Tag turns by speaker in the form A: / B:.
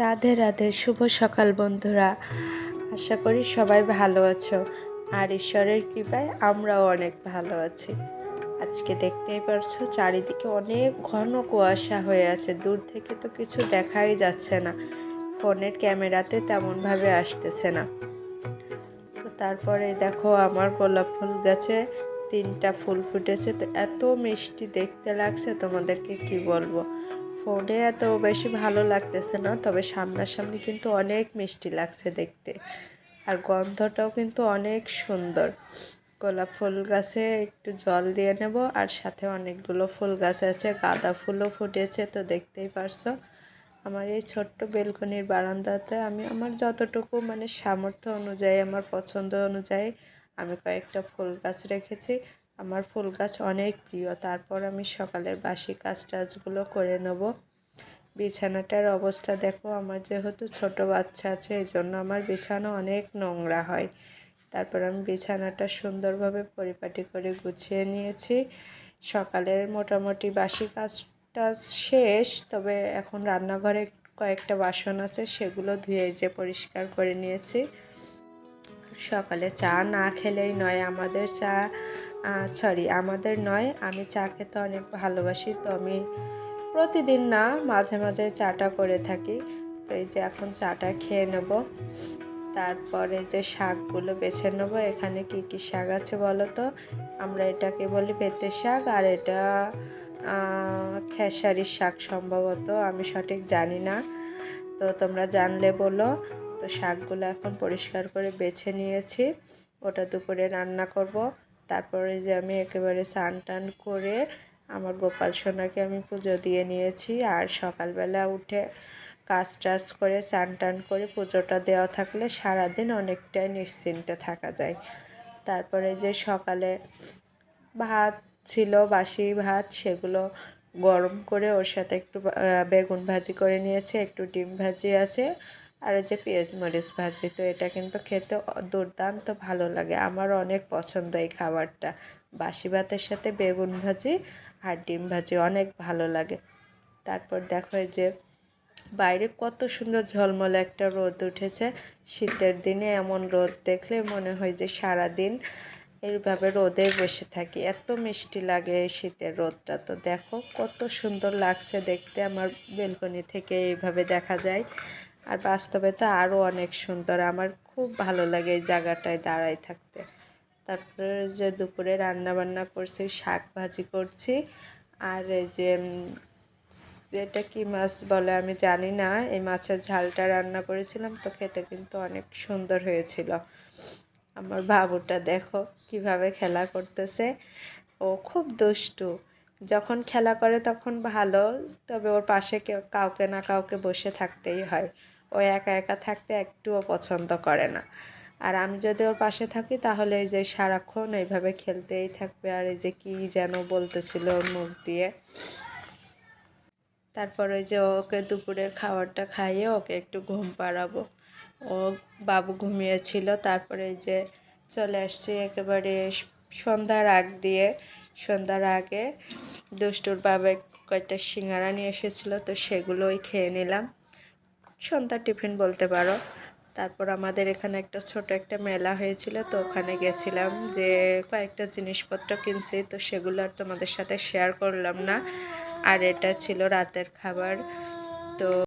A: রাধে রাধে, শুভ সকাল বন্ধুরা। আশা করি সবাই ভালো আছো, আর ঈশ্বরের কৃপায় আমরাও অনেক ভালো আছি। আজকে দেখতেই পারছো চারিদিকে অনেক ঘন কুয়াশা হয়ে আছে, দূর থেকে তো কিছু দেখাই যাচ্ছে না, ফোনের ক্যামেরাতে তেমনভাবে আসতেছে না। তো তারপরে দেখো আমার গোলাপ ফুল গাছে 3টা ফুল ফুটেছে, তো এত মিষ্টি দেখতে লাগছে তোমাদেরকে কি বলবো। ফোনে এত বেশি ভালো লাগতেছে না, তবে সামনাসামনি কিন্তু অনেক মিষ্টি লাগছে দেখতে, আর গন্ধটাও কিন্তু অনেক সুন্দর। গোলাপ ফুল গাছে একটু জল দিয়ে নেব, আর সাথে অনেকগুলো ফুল গাছ আছে, গাঁদা ফুলও ফুটেছে। তো দেখতেই পারছো আমার এই ছোট্ট বেলকনির বারান্দাতে আমি আমার যতটুকু সামর্থ্য অনুযায়ী, আমার পছন্দ অনুযায়ী আমি কয়েকটা ফুল গাছ রেখেছি। আমার ফুল গাছ অনেক প্রিয়। তারপর আমি সকালের বাসি কাজটাজগুলো করে নেব। বিছানাটার অবস্থা দেখো, আমার যেহেতু ছোট বাচ্চা আছে এই জন্য আমার বিছানা অনেক নোংরা হয়। তারপর আমি বিছানাটা সুন্দরভাবে পরিপাটি করে গুছিয়ে নিয়েছি। সকালের মোটামুটি বাসি কাজটা শেষ, তবে এখন রান্নাঘরে কয়েকটা বাসন আছে, সেগুলো ধুয়ে যে পরিষ্কার করে নিয়েছি। সকালে চা না খেলেই নয়, আমাদের নয়, আমি চা খেতে অনেক ভালোবাসি। তো আমি প্রতিদিন না, মাঝে মাঝে চাটা করে থাকি। তো এই যে এখন চাটা খেয়ে নেব, তারপরে যে শাকগুলো বেছে নেব। এখানে কি কি শাক আছে বলো তো? আমরা এটাকে বলি বেতে শাক, আর এটা খেসারির শাক সম্ভবত, আমি সঠিক জানি না, তো তোমরা জানলে বলো। তো শাকগুলো এখন পরিষ্কার করে বেছে নিয়েছি, ওটা দুপুরে রান্না করব। তারপরে যে আমি একেবারে স্নান টান করে আমার গোপাল সোনাকে আমি পুজো দিয়ে নিয়েছি, আর সকালবেলা উঠে কাজ টাজ করে স্নান টান করে পুজোটা দেওয়া থাকলে সারাদিন অনেকটাই নিশ্চিন্তে থাকা যায়। তারপরে যে সকালে ভাত ছিল, বাসি ভাত, সেগুলো গরম করে ওর সাথে একটু বেগুন ভাজি করে নিয়েছি, একটু ডিম ভাজি আছে, আর যে পেঁয়াজ মরিচ ভাজি। তো এটা কিন্তু খেতে দুর্দান্ত ভালো লাগে, আমার অনেক পছন্দ এই খাবারটা। বাসি ভাতের সাথে বেগুন ভাজি আর ডিম ভাজি অনেক ভালো লাগে। তারপর দেখো এই যে বাইরে কত সুন্দর ঝলমলে একটা রোদ উঠেছে। শীতের দিনে এমন রোদ দেখলে মনে হয় যে সারাদিন এইভাবে রোদে বসে থাকি, এত মিষ্টি লাগে এই শীতের রোদটা। তো দেখো কত সুন্দর লাগছে দেখতে, আমার বেলকনি থেকে এইভাবে দেখা যায়, আর বাস্তবে তো আরও অনেক সুন্দর। আমার খুব ভালো লাগে এই জায়গাটায় দাঁড়াই থাকতে। তারপরে যে দুপুরে রান্না বান্না করছি, শাক ভাজি করছি, আর এই যে এটা কি মাছ বলে আমি জানি না, এই মাছের ঝালটা রান্না করেছিলাম। তো খেতে কিন্তু অনেক সুন্দর হয়েছিল। আমার বাবুটা দেখো কিভাবে খেলা করতেছে, ও খুব দুষ্টু। যখন খেলা করে তখন ভালো, তবে ওর পাশে কাউকে না কাউকে বসে থাকতেই হয়। ও একা একা থাকতে একটুও পছন্দ করে না, আর আমি যদি ওর পাশে থাকি তাহলে এই যে সারাক্ষণ এইভাবে খেলতেই থাকবে, আর এই যে কী যেন বলতেছিল ওর মুখ দিয়ে। তারপর ওই যে ওকে দুপুরের খাবারটা খাইয়ে ওকে একটু ঘুম পাড়াবো। ও বাবু ঘুমিয়েছিল। তারপরে এই যে চলে আসছি একেবারে সন্ধ্যার আগে দুষ্টুর বাবা কয়েকটা সিঙ্গারা নিয়ে এসেছিলো, তো সেগুলোই খেয়ে নিলাম, সন্ধ্যার টিফিন বলতে পারো। তারপর আমাদের এখানে একটা ছোট একটা মেলা হয়েছিল, তো ওখানে গেছিলাম, যে কয়েকটা জিনিসপত্র কিনছি, তো সেগুলো আর তোমাদের সাথে শেয়ার করলাম না। আর এটা ছিল রাতের খাবার। তো